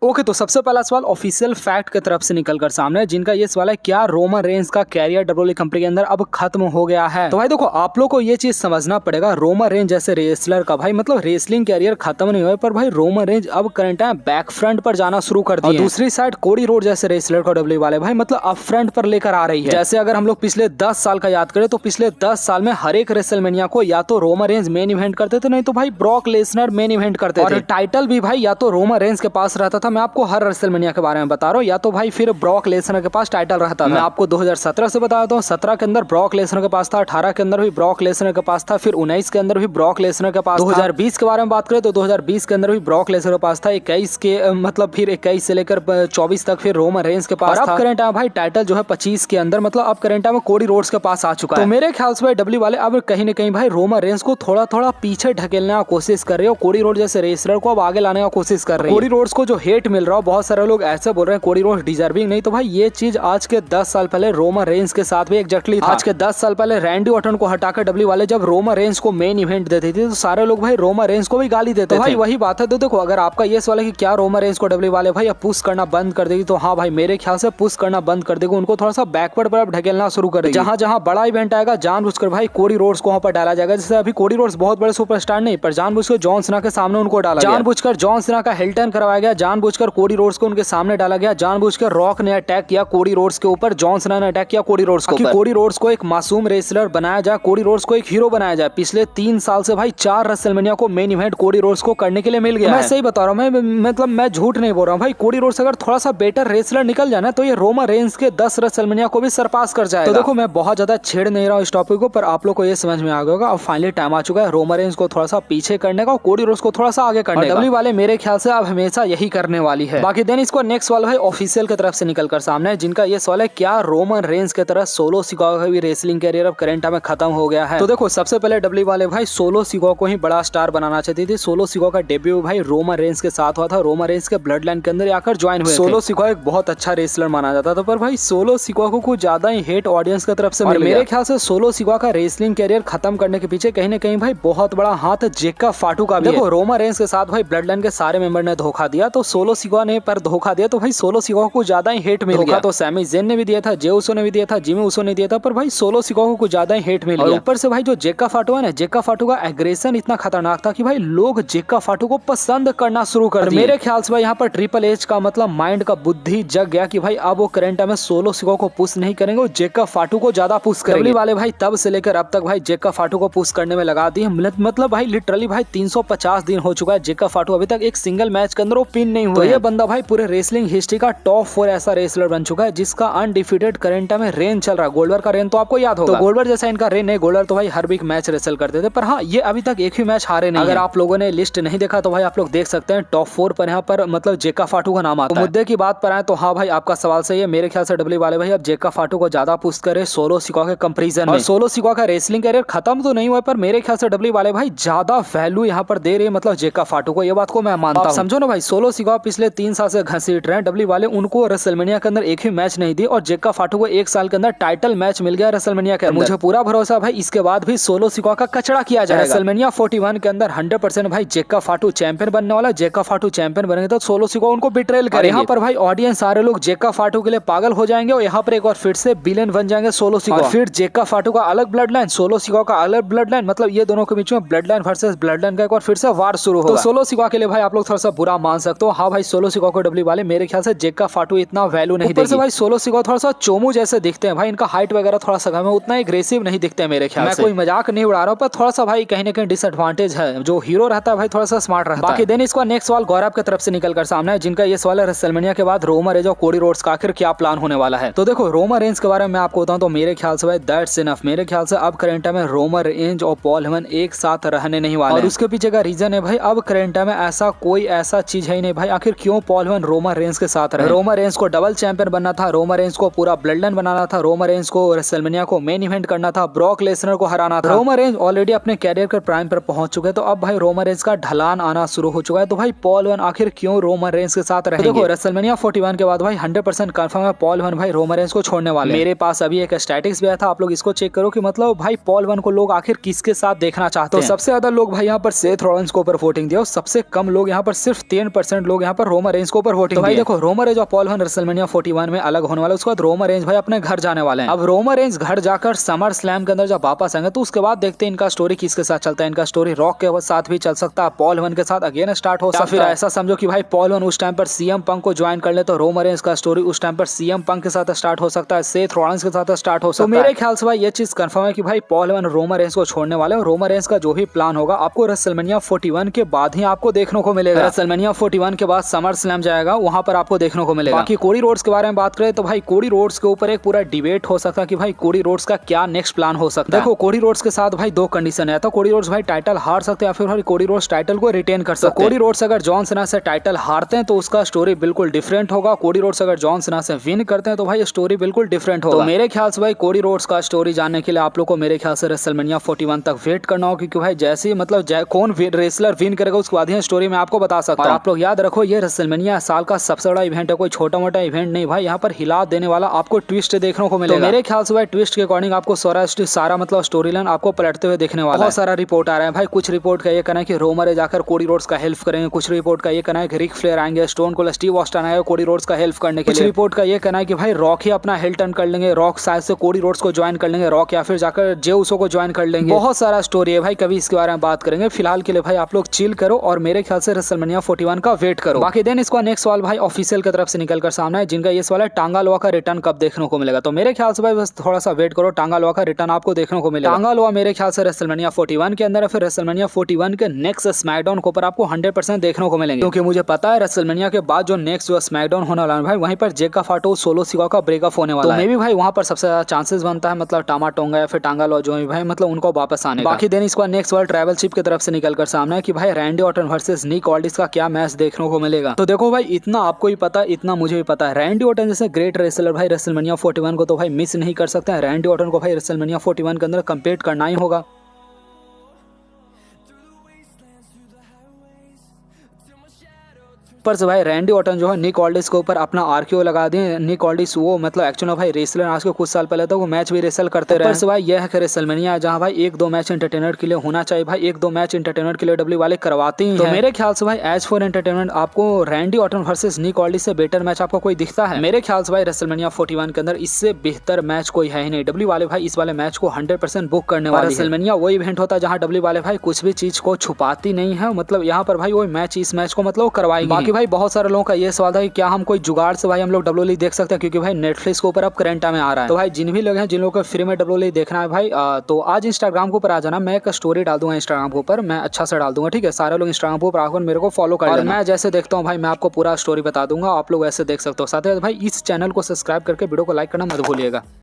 Okay, तो सबसे पहला सवाल ऑफिशियल फैक्ट की तरफ से निकल कर सामने है, जिनका ये सवाल है क्या रोमन रेंज का कैरियर डब्ल्यूडब्ल्यूई कंपनी के अंदर अब खत्म हो गया है। तो भाई देखो, आप लोग को ये चीज समझना पड़ेगा, रोमन रेंज जैसे रेसलर का भाई मतलब रेसलिंग कैरियर खत्म नहीं हुआ, पर भाई रोमन रेंज अब करंट टाइम बैक फ्रंट पर जाना शुरू कर दिया। दूसरी साइड कोडी रोड जैसे रेसलर को डब्ल्यूडब्ल्यूई वाले भाई मतलब अप फ्रंट पर लेकर आ रही है। जैसे अगर हम लोग पिछले 10 साल का याद करें तो पिछले 10 साल में हर एक रेसलमेनिया को या तो रोमन रेंज मेन इवेंट करते थे, नहीं तो भाई ब्रॉक लेसनर मेन इवेंट करते थे। और टाइटल भी भाई या तो रोमन रेंज के पास रहता था, मैं आपको हर रेसलमेनिया के बारे में बता रहा हूँ, या तो भाई फिर ब्रॉक लेसनर के पास टाइटल रहता था। मैं आपको 2017 से बता देता हूँ, 17 के अंदर ब्रॉक लेसनर के पास था, 18 के अंदर भी ब्रॉक लेसनर के पास था, फिर 19 के अंदर भी ब्रॉक लेसनर के पास था। 2020 के बारे में बात करें तो 2020 के अंदर भी ब्रॉक लेसनर के पास था। 21 के मतलब फिर 21 से लेकर 24 तक फिर रोमन रेंज के पास था। अब करंट टाइम भाई टाइटल जो है 25 के अंदर मतलब अब करंट टाइम कोडी रोड्स के पास आ चुका है। तो मेरे ख्याल से भाई डब्ल्यू वाले अब कहीं ना कहीं भाई रोमन रेंज को थोड़ा थोड़ा पीछे ढकेलने की कोशिश कर रहे हो, कोडी रोड जैसे रेसलर को अब आगे लाने की कोशिश कर रहे हैं। कोडी रोड्स को जो हेट मिल रहा है, बहुत सारे लोग ऐसे बोल रहे हैं कोडी रोड्स डिजर्विंग नहीं, तो भाई ये चीज आज के 10 साल पहले रोमन रेंज के साथ भी एग्जैक्टली था। आज के 10 साल पहले रैंडी ऑर्टन को हटाकर डब्ल्यू वाले जब रोमन रेंज को मेन इवेंट देते थे तो सारे लोग भाई रोमन रेंज को भी गाली देते थे। भाई वही बात है। तो देखो, अगर आपका ये सवाल है कि क्या रोमन रेंज को डब्ल्यू वाले भाई अब पुश करना बंद कर देगी, तो हाँ भाई मेरे ख्याल से पुश करना बंद कर देगी, उनको थोड़ा सा बैकवर्ड पर ढकेलना शुरू कर देगी। जहां जहां बड़ा इवेंट आएगा जानबूझकर भाई कोडी रोड्स को वहां पर डाला जाएगा। जैसे अभी कोडी रोड्स बहुत बड़े सुपरस्टार नहीं, पर जानबूझकर जॉन सीना के सामने उनको डाला गया, जानबूझकर जॉन सीना का हिल्टन करवाया गया, जानबूझकर कोडी रोड्स को उनके सामने डाला गया, जानबूझकर रॉक ने अटैक किया कोडी रोड्स के ऊपर, जॉन सीना ने अटैक किया कोडी रोड्स के ऊपर। कोडी रोड्स को एक मासूम रेसलर बनाया जाए, कोडी रोड्स को एक हीरो बनाया जाए। पिछले 3 साल से भाई 4 रेसलमेनिया को मेन इवेंट कोडी रोड्स को करने के लिए मिल गया। मैं सही बता रहा हूँ, मतलब मैं झूठ नहीं बोल रहा हूँ भाई। कोडी रोड्स अगर थोड़ा सा बेटर रेसलर निकल जाए ना तो ये रोमन रेंज के 10 रेसलमेनिया को भी सरपास कर जाएगा। तो देखो, मैं बहुत ज्यादा छेड़ नहीं रहा हूँ इस टॉपिक को, पर आप लोग को ये समझ में आ गया होगा अब फाइनली टाइम आ चुका है रोमन रेंज को थोड़ा सा पीछे करने का, कोडी रोड्स को थोड़ा सा आगे करने का। डब्ल्यू वाले मेरे ख्याल से अब हमेशा यही करने वाली है। बाकी देन इसको नेक्स्ट सवाल भाई ऑफिशियल की तरफ से निकल कर सामने है, जिनका ये सवाल है क्या रोमन रेंज की तरह सोलो सिकागो का भी रेसलिंग कैरियर अब करंट में खत्म हो गया है। तो देखो, सबसे पहले डब्ल्यू वाले भाई सोलो सिकागो को ही बड़ा स्टार बनाना चाहती थी। सोलो सिकागो का डेब्यू भाई रोमन रेंज के साथ हुआ था, रोमन रेंज के ब्लड लाइन के अंदर आकर ज्वाइन हुए। सोलो सिकागो एक बहुत अच्छा रेसलर माना जाता था, पर भाई सोलो सिकागो को ज्यादा ही हेट ऑडियंस की तरफ से मिल गया। मेरे ख्याल से सोलो सिकागो का रेसलिंग कैरियर खत्म करने के पीछे कहीं ना कहीं भाई बहुत बड़ा हाथ जेक्का फाटू का भी है। देखो, रोमन रेंज के साथ भाई ब्लड लाइन के सारे मेंबर ने धोखा दिया, तो सोलो सिकागो ने पर धोखा दिया, तो भाई सोलो सिकागो को ज्यादा ही हेट मिल गया। तो सैमी जेन ने भी दिया था, जे उसो ने भी दिया था, जिमी उसो ने दिया था, पर भाई सोलो सिकागो को ज्यादा ही हेट मिल गया। ऊपर से भाई जो जेक्का फाटू है ना, जेक्का फाटू का एग्रेशन इतना खतरनाक था कि भाई लोग जेक्का फाटू को पसंद करना शुरू कर दिए। मेरे ख्याल से भाई यहाँ पर ट्रिपल एच का मतलब माइंड का बुद्धि जग गया कि भाई अब वो करंट में सोलो सिकागो को पुश नहीं करेंगे, वो जेक्का फाटू को ज्यादा पुश करेंगे। डब्ल्यू वाले भाई तब से लेकर अब तक भाई जेक्का फाटू को पुश करने में लगा दिए। मतलब भाई लिटरली भाई 350 दिन हो चुका है, जेक्का फाटू अभी तक एक सिंगल मैच के अंदर वो पिन नहीं हुआ। तो ये बंदा भाई पूरे रेसलिंग हिस्ट्री का टॉप 4 ऐसा रेसलर बन चुका है जिसका अनडिफिटेड करंट में रेन चल रहा है। गोल्डबर का रेन तो आपको याद होगा, तो गोल्डबर जैसा इनका रेन है। गोल्डबर तो भाई हर वीक मैच रेसल करते थे, पर हाँ ये अभी तक एक ही मैच हारे नहीं। अगर आप लोगों ने लिस्ट नहीं देखा तो भाई आप लोग देख सकते हैं, टॉप 4 पर यहाँ पर मतलब जेक्का फाटू का नाम आता है। मुद्दे की बात पर आए तो हाँ भाई आपका सवाल सही है। मेरे ख्याल से डब्ल्यू वाले भाई अब जेक्का फाटू को ज्यादा पुश करे सोलो सिकागो के कंपैरिजन में। सोलो सिकागो का रेसलिंग कैरियर खत्म तो नहीं हुआ, पर मेरे ख्याल से डब्ल्यू वाले भाई ज्यादा वैल्यू यहाँ पर दे रही है मतलब जेक्का फाटू को। ये बात को मैं मानता हूँ, समझो ना भाई। सोलो सिकागो पिछले 3 साल से घसीट रहे हैं, डब्ल्यू वाले उनको रेसलमेनिया के अंदर एक ही मैच नहीं दी, और जेक्का फाटू को 1 साल के अंदर टाइटल मैच मिल गया रेसलमेनिया के अंदर। मुझे पूरा भरोसा भाई इसके बाद भी सोलो सिकागो का कचड़ा किया जाएगा। रेसलमेनिया 41 के अंदर 100% भाई जेक्का फाटू चैंपियन बनने वाला। जेक्का फाटू चैंपियन बनेंगे तो सोलो सिकागो उनको बिट्रेल करेंगे। यहाँ पर भाई ऑडियंस सारे लोग जेक्का फाटू के लिए पागल हो जाएंगे, और यहाँ पर एक और फिर से विलेन बन जाएंगे सोलो सिकागो। फिर जेक्का फाटू का अलग ब्लड लाइन, सोलो सिकागो का अलग ब्लड लाइन, मतलब ये दोनों के बीच में blood line versus blood line का एक और फिर से वार शुरू होगा। तो सोलो सिकागो के लिए भाई आप लोग थोड़ा सा बुरा मान सकते हो। हाँ भाई सोलो सिकागो को डब्ल्यू वाले मेरे ख्याल से जेक्का फाटू इतना वैल्यू नहीं देगी। भाई सोलो सिकागो थोड़ा सा चोमू जैसे दिखते हैं भाई, इनका हाइट वगैरह थोड़ा सा कम है, उतना एग्रेसिव नहीं दिखते हैं मेरे ख्याल से। मैं कोई मजाक नहीं उड़ा रहा हूँ, पर थोड़ा सा भाई कहीं ना कहीं डिसएडवांटेज है। जो हीरो रहता है भाई थोड़ा सा स्मार्ट रहता है। बाकी देन इसका नेक्स्ट सवाल गौरव की तरफ से निकल कर सामने है, जिनका ये सवाल है रेसलमेनिया के बाद रोमन रेंज और कोडी रोड्स का आखिर क्या प्लान होने वाला है। तो देखो, रोमन रेंज के बारे में आपको बताऊं तो मेरे ख्याल से भाई दैट्स इनफ। मेरे ख्याल से अब करंट में रोमन रेंज और पॉल हेमन एक साथ रहने नहीं वाले, और उसके पीछे का रीजन है भाई अब करंट में ऐसा कोई ऐसा चीज है ही नहीं भाई। आखिर क्यों पॉल हेमन रोमन रेंज के साथ रहे? रोमन रेंज को डबल चैंपियन बनना था, रोमन रेंज को पूरा ब्लड लाइन बनाना था, रोमन रेंज को रेसलमेनिया को मेन इवेंट करना था, ब्रॉक लेसनर को हराना था। रोमन रेंज ऑलरेडी अपने कैरियर के प्राइम पर पहुंच चुके हैं, तो अब भाई रोमन रेंज का ढलान आना शुरू हो चुका है। तो भाई पॉल हेमन आखिर क्यों रोमन रेंज के साथ रहेंगे? देखो, रेसलमेनिया 41 के बाद भाई 100% कंफर्म है पॉल हेमन भाई रोमन रेंज को छोड़ने वाले। मेरे पास अभी एक स्टैटिक्स भी आया था, आप लोग इसको चेक करो कि मतलब भाई पॉल हेमन को लोग आखिर किसके साथ देखना चाहते हैं। तो सबसे ज्यादा लोग भाई यहाँ पर सेथ रॉलिंस को ऊपर वोटिंग दिया, सबसे कम लोग यहाँ पर सिर्फ 10% लोग यहाँ पर रोमन रेंज के ऊपर वोटिंग। तो भाई देखो रोमन रेंज और पॉल हेमन रेसलमेनिया 41 में अलग होने वाले, उसके बाद रोमन रेंज भाई अपने घर जाने वाले हैं। अब रोमन रेंज घर जाकर समर स्लैम के अंदर जब वापस आएंगे तो उसके बाद देखते हैं इनका स्टोरी किसके साथ चलता है। इनका स्टोरी रॉक के साथ भी चल सकता है, पॉल हेमन के साथ अगेन स्टार्ट हो सकता है, फिर ऐसा समझो कि भाई पॉल हेमन उस टाइम पर सीएम पंक को ज्वाइन कर ले तो रोमन रेंज का स्टोरी उस टाइम पर सीएम पंक के साथ स्टार्ट हो सकता है, सेथ रॉलिंस के साथ स्टार्ट हो सकता है। तो मेरे ख्याल से भाई ये चीज कंफर्म है कि भाई पॉल हेमन रोमन रेंज को छोड़ने वाले हैं। रोमन रेंज का जो भी प्लान होगा आपको रेसलमेनिया 41 के बाद ही आपको देखने को मिलेगा। रेसलमेनिया 41 के बाद समर स्लैम जाएगा, वहां पर आपको देखने को मिलेगा। बाकी कोडी रोड्स के बारे में बात करें तो भाई कोडी रोड्स के ऊपर एक पूरा डिबेट हो सकता है कि भाई कोडी रोड्स का क्या नेक्स्ट प्लान हो सकता है। देखो कोडी रोड्स के साथ भाई दो कंडीशन है, तो कोडी रोड्स भाई टाइटल हार सकते हैं या फिर भाई कोडी रोड्स टाइटल को रिटेन कर सकते हैं। कोडी रोड्स अगर जॉन सीना से टाइटल हारते हैं तो उसका स्टोरी बिल्कुल डिफरेंट होगा। कोडी रोड्स अगर जॉन सीना से विन करते हैं तो भाई स्टोरी बिल्कुल डिफरेंट होगा। तो मेरे ख्याल से भाई कोडी रोड्स का स्टोरी जानने के लिए आप लोग को मेरे ख्याल से रेसलमेनिया 41 तक वेट करना होगा, क्योंकि भाई जैसे मतलब कौन रेसलर विन करेगा उसके बाद ही स्टोरी में आपको बता सकता हूं। आप लोग याद रखो ये रेसलमेनिया साल का सबसे बड़ा इवेंट है, कोई छोटा मोटा इवेंट नहीं भाई। यहाँ पर हिला देने वाला आपको ट्विस्ट देखने को मिलेगा। तो मेरे ख्याल से भाई ट्विस्ट के अकॉर्डिंग आपको सारा मतलब स्टोरी लाइन आपको पलटते हुए देखने वाला है। बहुत सारा रिपोर्ट आ रहा है भाई। कुछ रिपोर्ट का ये कहना है कि रोमन रेंज जाकर कोडी रोड्स का हेल्प करेंगे, कुछ रिपोर्ट का ये कहना है कि रिक फ्लेयर आएंगे, स्टोन कोल्ड स्टीव ऑस्टिन आएगा कोडी रोड्स का हेल्प करने के लिए। कुछ रिपोर्ट का ये कहना है कि भाई रॉक ही अपना हिल टर्न कर लेंगे, रॉक शायद से कोडी रोड्स को ज्वाइन कर लेंगे, रॉक या फिर जाकर जे उसो को ज्वाइन कर लेंगे। बहुत सारा स्टोरी है भाई, कभी इसके बारे में बात करेंगे। फिलहाल के लिए भाई आप लोग चिल करो और मेरे ख्याल से रेसलमेनिया 41 का वेट करो। बाकी देन इसका नेक्स्ट सवाल भाई ऑफिशियल की तरफ से निकलकर सामने है, जिनका ये सवाल है टांगा लोआ का रिटर्न कब देखने को मिलेगा। तो मेरे ख्याल से भाई बस थोड़ा सा वेट करो, टांगा लोआ का रिटर्न आपको देखने को मिलेगा। टांगा लोआ मेरे ख्याल से रेसलमेनिया 41 के अंदर है, फिर रेसलमेनिया 41 के नेक्स्ट स्मैकडाउन के ऊपर आपको 100% देखने को मिलेंगे, क्योंकि मुझे पता है रेसलमेनिया के बाद जो नेक्स्ट जो स्मैकडाउन होने वाला है भाई वहीं पर जेका फाटो सोलो सिका का ब्रेकअप होने वाला है। तो मे भी भाई वहां पर सबसे ज्यादा चांसेस बनता है मतलब टामा टोंगा या फिर टांगा लोआ जो भाई मतलब उनको वापस आने। बाकी देन इसका नेक्स्ट वर्ल्ड ट्रैवल शिप की तरफ से निकलकर सामने है कि भाई रैंडी ऑर्टन वर्सेस निक ऑल्डिस का क्या मैच देखने को मिलेगा। तो देखो भाई इतना आपको ही पता, इतना मुझे भी पता है, रैंडी ऑर्टन जैसे ग्रेट रेसलर भाई रेसलमेनिया 41 को तो भाई मिस नहीं कर सकते हैं। रैंडी ऑर्टन को भाई रेसलमेनिया 41 के अंदर कम्पीट करना ही होगा। ऊपर से भाई रैंडी ऑर्टन जो है निक ऑल्डिस के ऊपर अपना आरक्यू लगा दिए। निक ऑल्डिस वो मतलब एक्चुअली भाई रेसलर आज के कुछ साल पहले तो वो मैच भी रेसल करते रहे। ऊपर से भाई यह है कि रेसलमेनिया जहां भाई एक दो मैच एंटरटेनमेंट के लिए होना चाहिए, भाई एक दो मैच एंटरटेनमेंट के लिए डब्ल्यू वाले करवाते ही हैं। तो मेरे ख्याल से भाई एज फॉर एंटरटेनमेंट आपको रैंडी ऑर्टन वर्सेस निक ऑल्डिस से बेटर मैच आपको कोई दिखता है? मेरे ख्याल से भाई रेसलमेनिया 41 के अंदर इससे बेहतर मैच कोई है ही नहीं। डब्ल्यू वाले भाई इस वाले मैच को 100% बुक करने वाले। रेसलमेनिया वो इवेंट होता है जहां डब्ल्यू वाले भाई कुछ भी चीज को छुपाती नहीं है, मतलब यहाँ पर भाई वो मैच इस मैच को मतलब करवाएगी। बाकी भाई बहुत सारे लोगों ये सवाल था कि क्या हम कोई जुगाड़ से भाई हम लोग डब्ल्यूडब्ल्यूई देख सकते हैं, क्योंकि भाई नेटफ्लिक्स के ऊपर अब करंट टाइम में आ रहा है। तो भाई जिन भी लोग हैं जिन लोगों को फ्री में डब्ल्यूडब्ल्यूई देखना है भाई तो आज इंस्टाग्राम के ऊपर आ जाना। मैं एक स्टोरी डाल दूंगा इंस्टाग्राम के ऊपर, मैं अच्छा से डाल दूंगा, ठीक है। सारे लोग इंस्टाग्राम के ऊपर आकर मेरे को फॉलो कर लेना। मैं जैसे देखता हूँ भाई मैं आपको पूरा स्टोरी बता दूंगा, आप लोग ऐसे देख सकते हो। साथ ही भाई इस चैनल को सब्सक्राइब करके वीडियो को लाइक करना मत भूलिएगा।